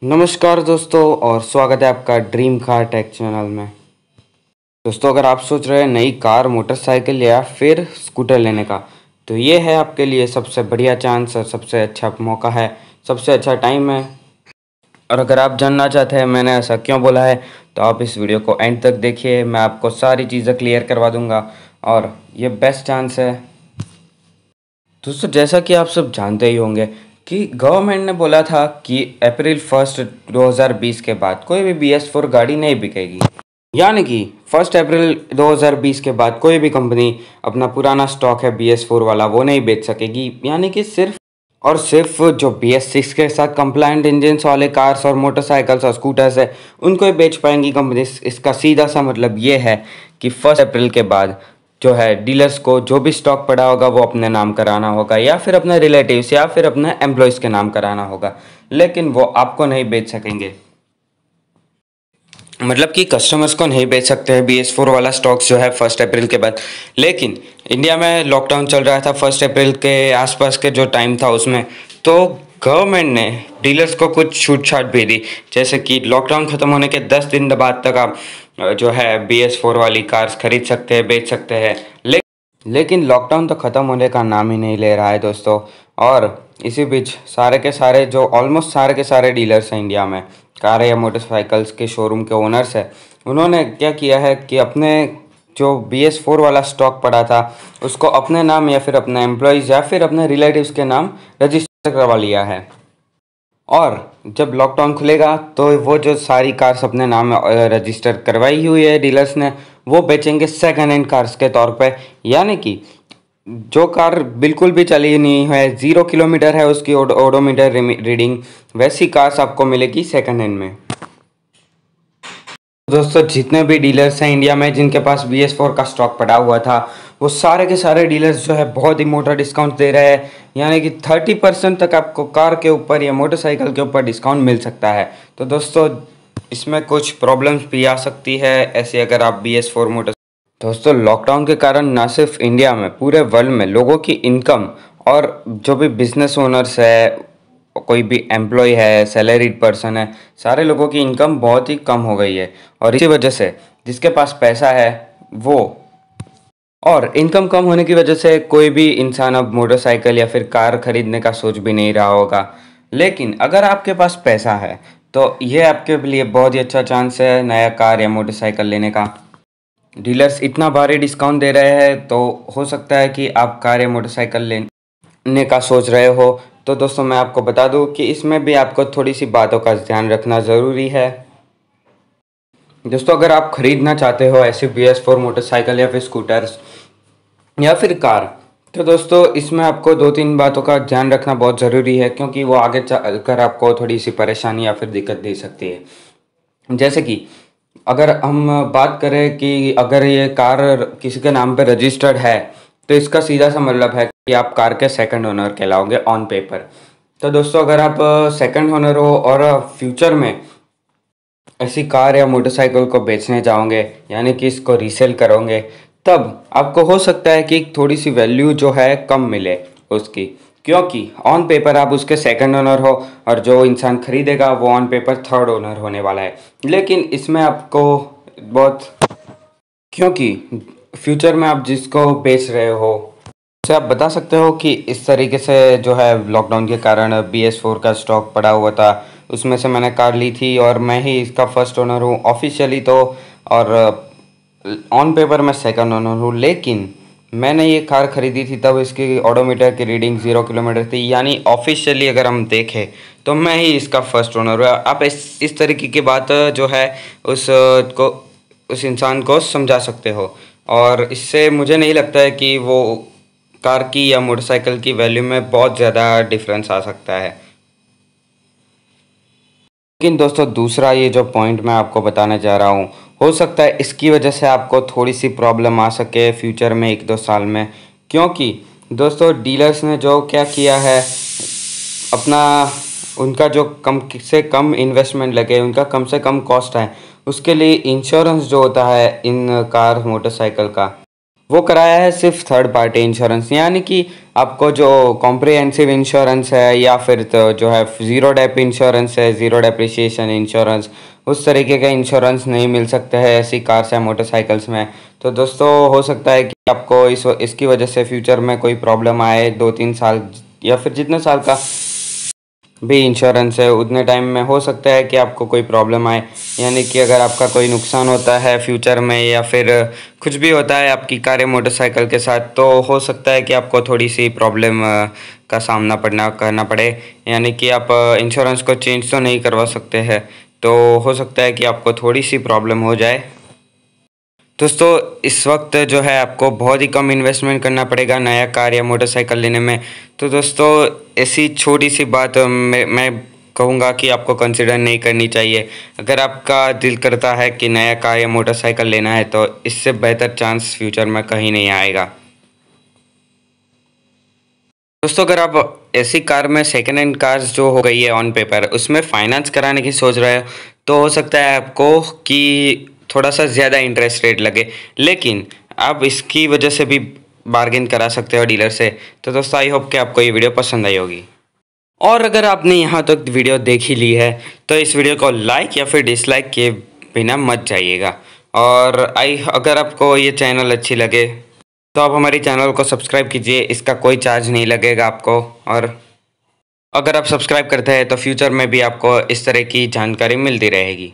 नमस्कार दोस्तों और स्वागत है आपका ड्रीम कार टेक चैनल में। दोस्तों, अगर आप सोच रहे हैं नई कार, मोटरसाइकिल या फिर स्कूटर लेने का, तो ये है आपके लिए सबसे बढ़िया चांस और सबसे अच्छा मौका है, सबसे अच्छा टाइम है। और अगर आप जानना चाहते हैं मैंने ऐसा क्यों बोला है, तो आप इस वीडियो को एंड तक देखिए। मैं आपको सारी चीज़ें क्लियर करवा दूंगा और ये बेस्ट चांस है। दोस्तों, जैसा कि आप सब जानते ही होंगे कि गवर्नमेंट ने बोला था कि अप्रैल 1 2020 के बाद कोई भी BS4 गाड़ी नहीं बिकेगी। यानी कि 1 अप्रैल 2020 के बाद कोई भी कंपनी अपना पुराना स्टॉक है BS4 वाला वो नहीं बेच सकेगी। यानी कि सिर्फ और सिर्फ जो BS6 के साथ कंप्लायंट इंजन्स वाले कार्स और मोटरसाइकिल्स और स्कूटर्स है उनको ही बेच पाएंगी कंपनी। इसका सीधा सा मतलब ये है कि 1 अप्रैल के बाद जो है डीलर्स को जो भी स्टॉक पड़ा होगा वो अपने नाम कराना होगा या फिर अपने रिलेटिव्स या फिर अपने एम्प्लॉयज़ के नाम कराना होगा, लेकिन वो आपको नहीं बेच सकेंगे। मतलब कि कस्टमर्स को नहीं बेच सकते हैं BS4 वाला स्टॉक्स जो है 1 अप्रैल के बाद। लेकिन इंडिया में लॉकडाउन चल रहा था 1 अप्रैल के आसपास के जो टाइम था उसमें, तो गवर्नमेंट ने डीलर्स को कुछ छूट छाट भी दी। जैसे कि लॉकडाउन ख़त्म होने के 10 दिन बाद तक आप जो है BS4 वाली कार्स खरीद सकते हैं, बेच सकते हैं। लेकिन लॉकडाउन तो ख़त्म होने का नाम ही नहीं ले रहा है दोस्तों। और इसी बीच सारे के सारे जो ऑलमोस्ट सारे के सारे डीलर्स हैं इंडिया में, कार या मोटरसाइकिल्स के शोरूम के ओनर्स हैं, उन्होंने क्या किया है कि अपने जो BS4 वाला स्टॉक पड़ा था उसको अपने नाम या फिर अपने एम्प्लॉयज़ या फिर अपने रिलेटिव्स के नाम रजिस्टर करवा लिया है। और जब लॉकडाउन खुलेगा तो वो जो सारी कार्स अपने नाम रजिस्टर करवाई हुई है डीलर्स ने, वो बेचेंगे सेकंड हैंड कार्स के तौर पे। यानी कि जो कार बिल्कुल भी चली नहीं है, 0 किलोमीटर है उसकी ओडोमीटर रीडिंग, वैसी कार्स आपको मिलेगी सेकंड हैंड में। दोस्तों, जितने भी डीलर्स हैं इंडिया में जिनके पास BS4 का स्टॉक पड़ा हुआ था, वो सारे के सारे डीलर्स जो है बहुत ही मोटा डिस्काउंट दे रहे हैं। यानी कि 30% तक आपको कार के ऊपर या मोटरसाइकिल के ऊपर डिस्काउंट मिल सकता है। तो दोस्तों, इसमें कुछ प्रॉब्लम्स भी आ सकती है ऐसे अगर आप BS4 मोटर। दोस्तों, लॉकडाउन के कारण ना सिर्फ इंडिया में, पूरे वर्ल्ड में लोगों की इनकम और जो भी बिजनेस ओनर्स है, कोई भी एम्प्लॉय है, सैलरीड पर्सन है, सारे लोगों की इनकम बहुत ही कम हो गई है। और इसी वजह से जिसके पास पैसा है वो, और इनकम कम होने की वजह से कोई भी इंसान अब मोटरसाइकिल या फिर कार खरीदने का सोच भी नहीं रहा होगा। लेकिन अगर आपके पास पैसा है तो ये आपके लिए बहुत ही अच्छा चांस है नया कार या मोटरसाइकिल लेने का। डीलर्स इतना भारी डिस्काउंट दे रहे हैं तो हो सकता है कि आप कार या मोटरसाइकिल लेने का सोच रहे हो। तो दोस्तों, मैं आपको बता दूं कि इसमें भी आपको थोड़ी सी बातों का ध्यान रखना ज़रूरी है। दोस्तों, अगर आप ख़रीदना चाहते हो ऐसे BS4 मोटरसाइकिल या फिर स्कूटर्स या फिर कार, तो दोस्तों इसमें आपको 2-3 बातों का ध्यान रखना बहुत ज़रूरी है, क्योंकि वो आगे चलकर आपको थोड़ी सी परेशानी या फिर दिक्कत दे सकती है। जैसे कि अगर हम बात करें कि अगर ये कार किसी के नाम पे रजिस्टर्ड है, तो इसका सीधा सा मतलब है कि आप कार के सेकंड ओनर कहलाओगे ऑन पेपर। तो दोस्तों, अगर आप सेकंड ओनर हो और फ्यूचर में ऐसी कार या मोटरसाइकिल को बेचने जाओगे, यानी कि इसको रीसेल करोगे, तब आपको हो सकता है कि थोड़ी सी वैल्यू जो है कम मिले उसकी, क्योंकि ऑन पेपर आप उसके सेकंड ओनर हो और जो इंसान खरीदेगा वो ऑन पेपर थर्ड ओनर होने वाला है। लेकिन इसमें आपको बहुत, क्योंकि फ्यूचर में आप जिसको बेच रहे हो उसे आप बता सकते हो कि इस तरीके से जो है लॉकडाउन के कारण BS4 का स्टॉक पड़ा हुआ था, उसमें से मैंने कार ली थी और मैं ही इसका फर्स्ट ओनर हूँ ऑफिशियली तो, और ऑन पेपर मैं सेकंड ओनर हूँ। लेकिन मैंने ये कार ख़रीदी थी तब इसकी ऑडोमीटर की रीडिंग 0 किलोमीटर थी, यानी ऑफिशियली अगर हम देखें तो मैं ही इसका फर्स्ट ओनर हूँ। आप इस तरीके की बात जो है उस इंसान को समझा सकते हो, और इससे मुझे नहीं लगता है कि वो कार की या मोटरसाइकिल की वैल्यू में बहुत ज़्यादा डिफरेंस आ सकता है। लेकिन दोस्तों, दूसरा ये जो पॉइंट मैं आपको बताने जा रहा हूँ, हो सकता है इसकी वजह से आपको थोड़ी सी प्रॉब्लम आ सके फ्यूचर में 1-2 साल में। क्योंकि दोस्तों, डीलर्स ने जो क्या किया है, अपना उनका जो कम से कम इन्वेस्टमेंट लगे, उनका कम से कम कॉस्ट है, उसके लिए इंश्योरेंस जो होता है इन कार मोटरसाइकिल का, वो कराया है सिर्फ थर्ड पार्टी इंश्योरेंस, यानी कि आपको जो कॉम्प्रिहेंसिव इंश्योरेंस है या फिर तो जो है ज़ीरो डेप इंश्योरेंस है, ज़ीरो डेप्रिसिएशन इंश्योरेंस, उस तरीके का इंश्योरेंस नहीं मिल सकता है ऐसी कार्स या मोटरसाइकिल्स में। तो दोस्तों हो सकता है कि आपको इसकी वजह से फ्यूचर में कोई प्रॉब्लम आए, 2-3 साल या फिर जितने साल का भी इंश्योरेंस है उतने टाइम में हो सकता है कि आपको कोई प्रॉब्लम आए, यानी कि अगर आपका कोई नुकसान होता है फ्यूचर में या फिर कुछ भी होता है आपकी कार या मोटरसाइकिल के साथ, तो हो सकता है कि आपको थोड़ी सी प्रॉब्लम का सामना करना पड़े, यानी कि आप इंश्योरेंस को चेंज तो नहीं करवा सकते हैं, तो हो सकता है कि आपको थोड़ी सी प्रॉब्लम हो जाए। दोस्तों इस वक्त जो है आपको बहुत ही कम इन्वेस्टमेंट करना पड़ेगा नया कार या मोटरसाइकिल लेने में। तो दोस्तों ऐसी छोटी सी बात मैं कहूँगा कि आपको कंसिडर नहीं करनी चाहिए। अगर आपका दिल करता है कि नया कार या मोटरसाइकिल लेना है तो इससे बेहतर चांस फ्यूचर में कहीं नहीं आएगा। दोस्तों अगर आप ऐसी कार में सेकेंड हैंड कार्स जो हो गई है ऑन पेपर उसमें फ़ाइनेंस कराने की सोच रहे हो, तो हो सकता है आपको कि थोड़ा सा ज़्यादा इंटरेस्ट रेट लगे, लेकिन आप इसकी वजह से भी बार्गेन करा सकते हो डीलर से। तो दोस्तों आई होप कि आपको ये वीडियो पसंद आई होगी, और अगर आपने यहाँ तक वीडियो देख ही ली है तो इस वीडियो को लाइक या फिर डिसलाइक किए बिना मत जाइएगा। और अगर आपको ये चैनल अच्छी लगे तो आप हमारे चैनल को सब्सक्राइब कीजिए, इसका कोई चार्ज नहीं लगेगा आपको। और अगर आप सब्सक्राइब करते हैं तो फ्यूचर में भी आपको इस तरह की जानकारी मिलती रहेगी।